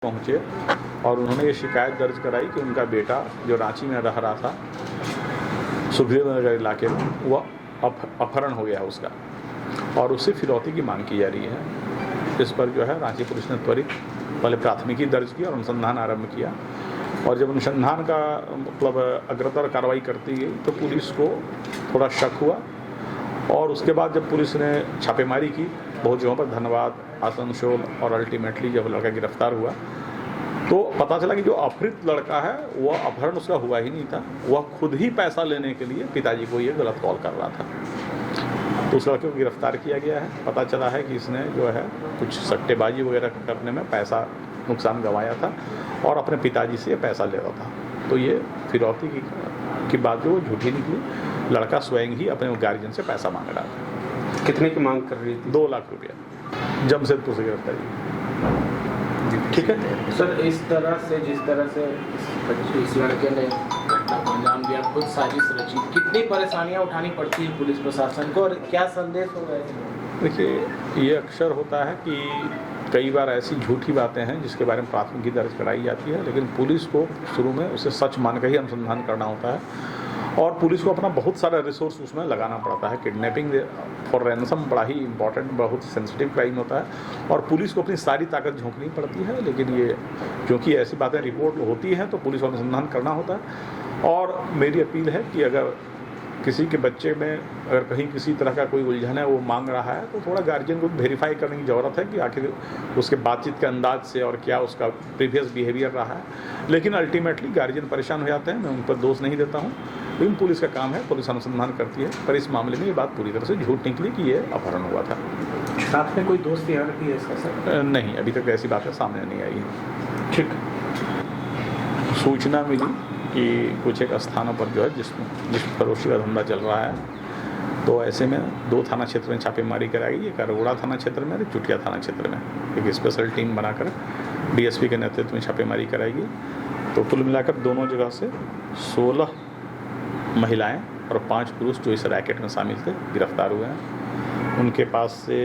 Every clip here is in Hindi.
पहुंचे और उन्होंने ये शिकायत दर्ज कराई कि उनका बेटा जो रांची में रह रहा था सुखदेव नगर इलाके में वह अपहरण हो गया उसका और उससे फिरौती की मांग की जा रही है। इस पर जो है रांची पुलिस ने त्वरित पहले प्राथमिकी दर्ज की और अनुसंधान आरंभ किया और जब अनुसंधान का मतलब अग्रतर कार्रवाई करती गई तो पुलिस को थोड़ा शक हुआ और उसके बाद जब पुलिस ने छापेमारी की बहुत जगहों पर धनबाद, आसनसोल और अल्टीमेटली जब लड़का गिरफ्तार हुआ तो पता चला कि जो अपहृत लड़का है वह अपहरण उसका हुआ ही नहीं था, वह खुद ही पैसा लेने के लिए पिताजी को ये गलत कॉल कर रहा था। तो उस लड़के को गिरफ्तार किया गया है। पता चला है कि इसने जो है कुछ सट्टेबाजी वगैरह करने में पैसा नुकसान गंवाया था और अपने पिताजी से पैसा ले रहा था। तो ये फिरौती की बात जो झूठी निकली। लड़का स्वयं ही अपने गार्जियन से पैसा मांग रहा था। कितने की मांग कर रही थी? 2 लाख रुपया जमशेदपुर से गिरफ्तारी। ठीक है सर, इस तरह से जिस तरह से इस लड़के ने घटना को अंजाम दिया, खुद साजिश रची, कितनी परेशानियां उठानी पड़ती है पुलिस प्रशासन को और क्या संदेश हो गए? देखिए, ये अक्सर होता है कि कई बार ऐसी झूठी बातें हैं जिसके बारे में प्राथमिकी दर्ज कराई जाती है, लेकिन पुलिस को शुरू में उसे सच मानकर ही अनुसंधान करना होता है और पुलिस को अपना बहुत सारा रिसोर्स उसमें लगाना पड़ता है। किडनैपिंग फॉर रैंसम बड़ा ही इंपॉर्टेंट, बहुत सेंसिटिव क्राइम होता है और पुलिस को अपनी सारी ताकत झोंकनी पड़ती है। लेकिन ये क्योंकि ऐसी बातें रिपोर्ट होती हैं तो पुलिस को अनुसंधान करना होता है। और मेरी अपील है कि अगर किसी के बच्चे में अगर कहीं किसी तरह का कोई उलझन है, वो मांग रहा है, तो थोड़ा गार्जियन को वेरीफाई करने की ज़रूरत है कि आखिर उसके बातचीत के अंदाज से और क्या उसका प्रीवियस बिहेवियर रहा है। लेकिन अल्टीमेटली गार्जियन परेशान हो जाते हैं, मैं उन पर दोष नहीं देता हूँ, लेकिन पुलिस का काम है, पुलिस अनुसंधान करती है। पर इस मामले में ये बात पूरी तरह से झूठ निकली कि ये अपहरण हुआ था। साथ में कोई दोस्त यार भी है इसका? सर नहीं, अभी तक ऐसी बातें सामने नहीं आई है। ठीक। सूचना मिली कि कुछ एक स्थानों पर जो है जिस फरोशी का धंधा चल रहा है, तो ऐसे में 2 थाना क्षेत्र में छापेमारी कराई गई, एक अरोड़ा थाना क्षेत्र में और चुटिया थाना क्षेत्र में। एक स्पेशल टीम बनाकर डीएसपी के नेतृत्व में छापेमारी कराई गई। तो कुल मिलाकर दोनों जगह से 16 महिलाएं और 5 पुरुष जो इस रैकेट में शामिल थे गिरफ्तार हुए हैं। उनके पास से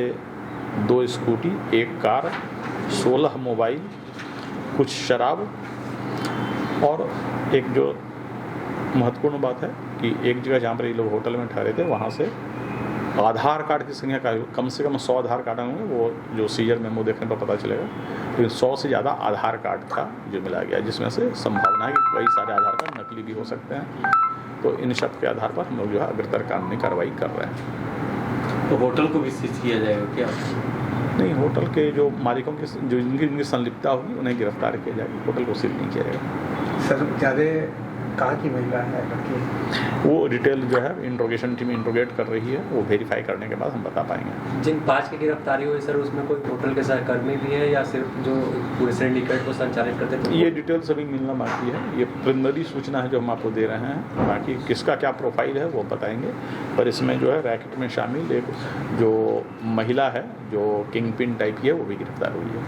2 स्कूटी, 1 कार, 16 मोबाइल, कुछ शराब और एक जो महत्वपूर्ण बात है कि एक जगह जहाँ पर ये लोग होटल में ठहरे थे वहाँ से आधार कार्ड की संख्या का कम से कम 100 आधार कार्ड होंगे, वो जो सीजर मेमो देखने पर पता चलेगा। लेकिन 100 से ज़्यादा आधार कार्ड था जो मिला गया, जिसमें से संभावना है कि कई सारे आधार कार्ड नकली भी हो सकते हैं। तो इन शब्द के आधार पर हम लोग जो है अग्रतर कानूनी कार्रवाई कर रहे हैं। तो होटल को भी सीज किया जाएगा क्या? नहीं, होटल के जो मालिकों की जो जिनकी संलिप्तता होगी उन्हें गिरफ्तार किया जाएगा, होटल को सील नहीं किया जाएगा। सर, ज़्यादा कहाँ की महिला है लड़की? वो डिटेल जो है इंट्रोगेशन टीम इंट्रोगेट कर रही है, वो वेरीफाई करने के बाद हम बता पाएंगे। जिन 5 की गिरफ्तारी हुई सर, उसमें कोई होटल के सहकर्मी भी है या सिर्फ जो पूरे सिंडिकेट को संचालित करते थे? ये डिटेल सभी मिलना बाकी है, ये प्रिलिमिनरी सूचना है जो हम आपको दे रहे हैं। बाकी किसका क्या प्रोफाइल है वो बताएंगे। पर इसमें जो है रैकेट में शामिल एक जो महिला है जो किंग पिन टाइप की है, वो भी गिरफ्तार हुई है।